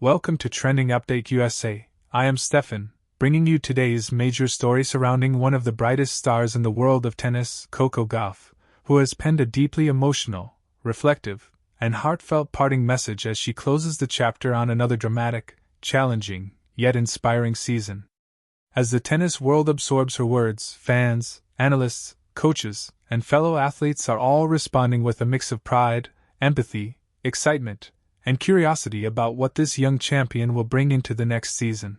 Welcome to Trending Update USA. I am Steffan, bringing you today's major story surrounding one of the brightest stars in the world of tennis, Coco Gauff, who has penned a deeply emotional, reflective, and heartfelt parting message as she closes the chapter on another dramatic, challenging, yet inspiring season. As the tennis world absorbs her words, fans, analysts, coaches, and fellow athletes are all responding with a mix of pride, empathy, excitement, and curiosity about what this young champion will bring into the next season.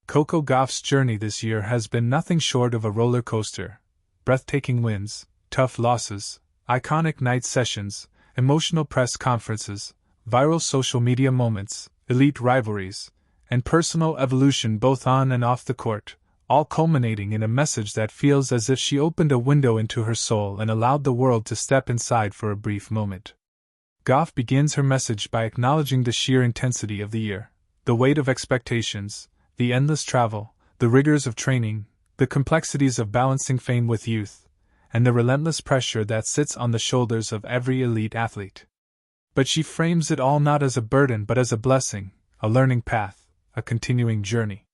Coco Gauff's journey this year has been nothing short of a roller coaster. Breathtaking wins, tough losses, iconic night sessions, emotional press conferences, viral social media moments, elite rivalries, and personal evolution both on and off the court, all culminating in a message that feels as if she opened a window into her soul and allowed the world to step inside for a brief moment. Gauff begins her message by acknowledging the sheer intensity of the year, the weight of expectations, the endless travel, the rigors of training, the complexities of balancing fame with youth, and the relentless pressure that sits on the shoulders of every elite athlete. But she frames it all not as a burden but as a blessing, a learning path, a continuing journey.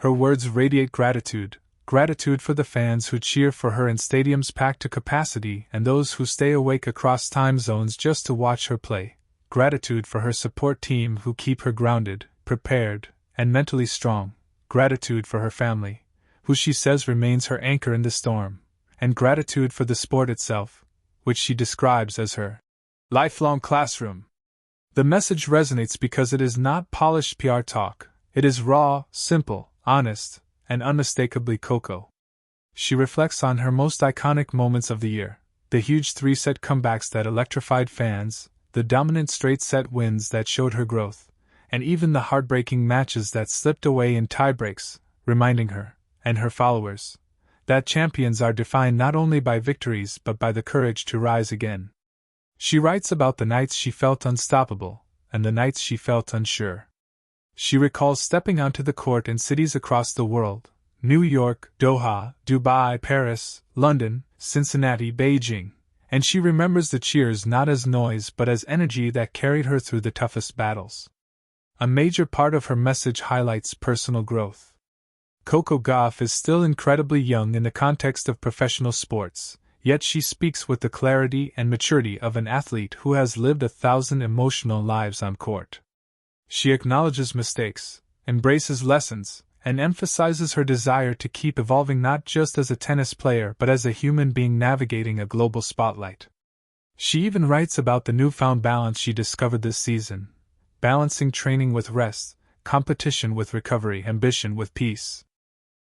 Her words radiate gratitude for the fans who cheer for her in stadiums packed to capacity and those who stay awake across time zones just to watch her play, gratitude for her support team who keep her grounded, prepared, and mentally strong, gratitude for her family, who she says remains her anchor in the storm, and gratitude for the sport itself, which she describes as her lifelong classroom. The message resonates because it is not polished PR talk, it is raw, simple, honest, and unmistakably Coco. She reflects on her most iconic moments of the year, the huge three-set comebacks that electrified fans, the dominant straight-set wins that showed her growth, and even the heartbreaking matches that slipped away in tiebreaks, reminding her, and her followers, that champions are defined not only by victories but by the courage to rise again. She writes about the nights she felt unstoppable, and the nights she felt unsure. She recalls stepping onto the court in cities across the world: New York, Doha, Dubai, Paris, London, Cincinnati, Beijing, and she remembers the cheers not as noise but as energy that carried her through the toughest battles. A major part of her message highlights personal growth. Coco Gauff is still incredibly young in the context of professional sports, yet she speaks with the clarity and maturity of an athlete who has lived 1,000 emotional lives on court. She acknowledges mistakes, embraces lessons, and emphasizes her desire to keep evolving not just as a tennis player but as a human being navigating a global spotlight. She even writes about the newfound balance she discovered this season, balancing training with rest, competition with recovery, ambition with peace.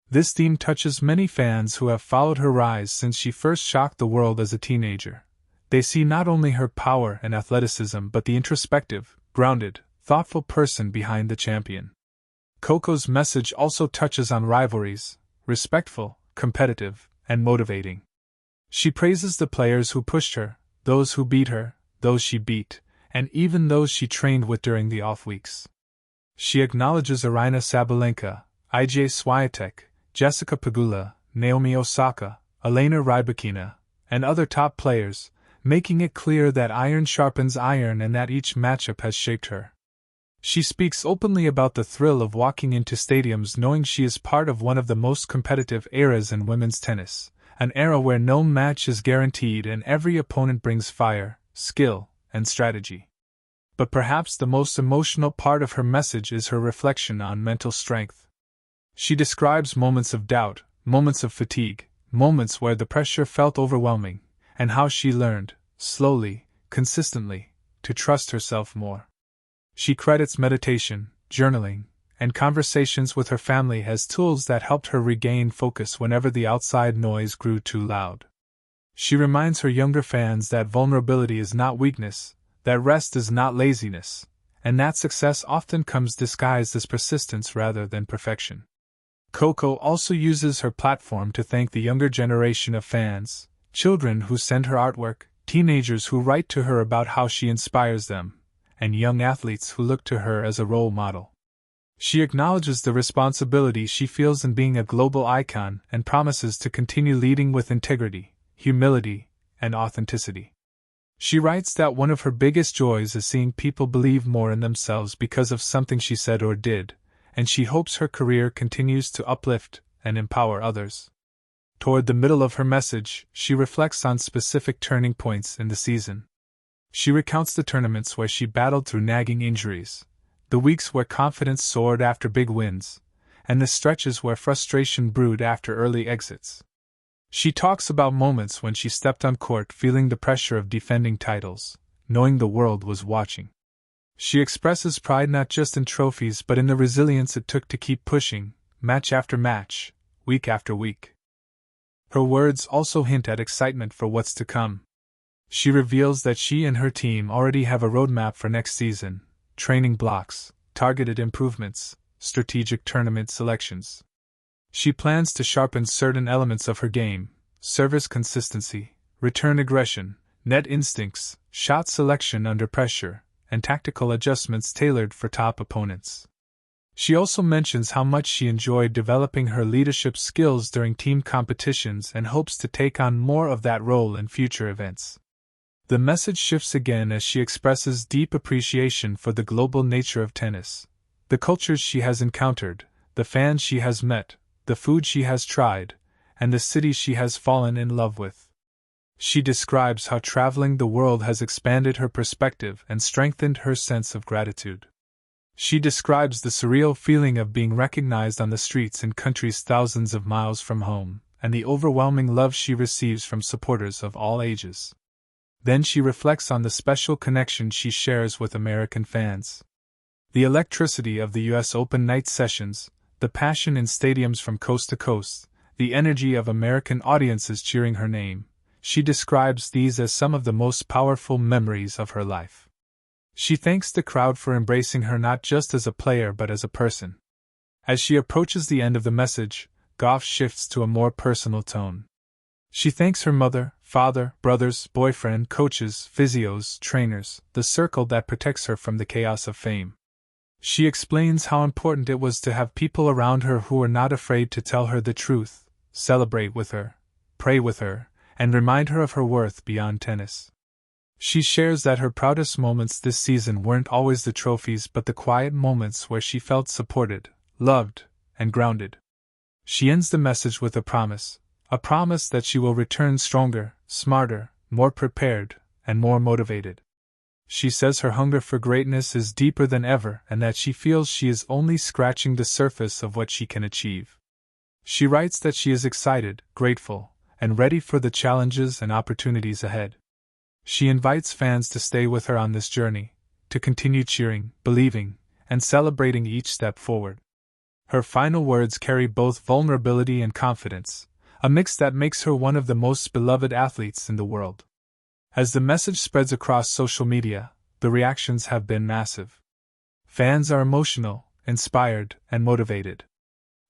This theme touches many fans who have followed her rise since she first shocked the world as a teenager. They see not only her power and athleticism but the introspective, grounded, thoughtful person behind the champion. Coco's message also touches on rivalries, respectful, competitive, and motivating. She praises the players who pushed her, those who beat her, those she beat, and even those she trained with during the off weeks. She acknowledges Aryna Sabalenka, Iga Swiatek, Jessica Pegula, Naomi Osaka, Elena Rybakina, and other top players, making it clear that iron sharpens iron and that each matchup has shaped her. She speaks openly about the thrill of walking into stadiums knowing she is part of one of the most competitive eras in women's tennis, an era where no match is guaranteed and every opponent brings fire, skill, and strategy. But perhaps the most emotional part of her message is her reflection on mental strength. She describes moments of doubt, moments of fatigue, moments where the pressure felt overwhelming, and how she learned, slowly, consistently, to trust herself more. She credits meditation, journaling, and conversations with her family as tools that helped her regain focus whenever the outside noise grew too loud. She reminds her younger fans that vulnerability is not weakness, that rest is not laziness, and that success often comes disguised as persistence rather than perfection. Coco also uses her platform to thank the younger generation of fans, children who send her artwork, teenagers who write to her about how she inspires them, and young athletes who look to her as a role model. She acknowledges the responsibility she feels in being a global icon and promises to continue leading with integrity, humility, and authenticity. She writes that one of her biggest joys is seeing people believe more in themselves because of something she said or did, and she hopes her career continues to uplift and empower others. Toward the middle of her message, she reflects on specific turning points in the season. She recounts the tournaments where she battled through nagging injuries, the weeks where confidence soared after big wins, and the stretches where frustration brewed after early exits. She talks about moments when she stepped on court feeling the pressure of defending titles, knowing the world was watching. She expresses pride not just in trophies but in the resilience it took to keep pushing, match after match, week after week. Her words also hint at excitement for what's to come. She reveals that she and her team already have a roadmap for next season: training blocks, targeted improvements, strategic tournament selections. She plans to sharpen certain elements of her game: service consistency, return aggression, net instincts, shot selection under pressure, and tactical adjustments tailored for top opponents. She also mentions how much she enjoyed developing her leadership skills during team competitions and hopes to take on more of that role in future events. The message shifts again as she expresses deep appreciation for the global nature of tennis, the cultures she has encountered, the fans she has met, the food she has tried, and the cities she has fallen in love with. She describes how traveling the world has expanded her perspective and strengthened her sense of gratitude. She describes the surreal feeling of being recognized on the streets in countries thousands of miles from home, and the overwhelming love she receives from supporters of all ages. Then she reflects on the special connection she shares with American fans. The electricity of the US Open night sessions, the passion in stadiums from coast to coast, the energy of American audiences cheering her name. She describes these as some of the most powerful memories of her life. She thanks the crowd for embracing her not just as a player but as a person. As she approaches the end of the message, Gauff shifts to a more personal tone. She thanks her mother, father, brothers, boyfriend, coaches, physios, trainers, the circle that protects her from the chaos of fame. She explains how important it was to have people around her who were not afraid to tell her the truth, celebrate with her, pray with her, and remind her of her worth beyond tennis. She shares that her proudest moments this season weren't always the trophies but the quiet moments where she felt supported, loved, and grounded. She ends the message with a promise that she will return stronger, smarter, more prepared, and more motivated. She says her hunger for greatness is deeper than ever and that she feels she is only scratching the surface of what she can achieve. She writes that she is excited, grateful, and ready for the challenges and opportunities ahead. She invites fans to stay with her on this journey, to continue cheering, believing, and celebrating each step forward. Her final words carry both vulnerability and confidence, a mix that makes her one of the most beloved athletes in the world. As the message spreads across social media, the reactions have been massive. Fans are emotional, inspired, and motivated.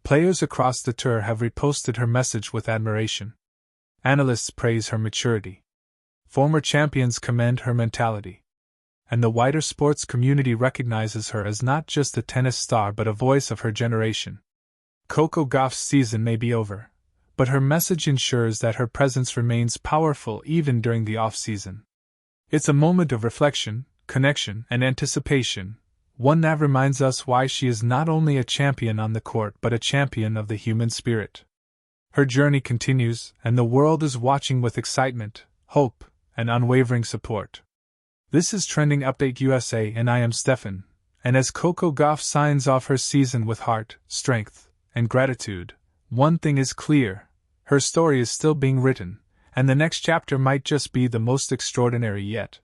Players across the tour have reposted her message with admiration. Analysts praise her maturity. Former champions commend her mentality. And the wider sports community recognizes her as not just a tennis star but a voice of her generation. Coco Gauff's season may be over, but her message ensures that her presence remains powerful even during the off-season. It's a moment of reflection, connection, and anticipation, one that reminds us why she is not only a champion on the court but a champion of the human spirit. Her journey continues, and the world is watching with excitement, hope, and unwavering support. This is Trending Update USA, and I am Steffan, and as Coco Gauff signs off her season with heart, strength, and gratitude, one thing is clear: her story is still being written, and the next chapter might just be the most extraordinary yet.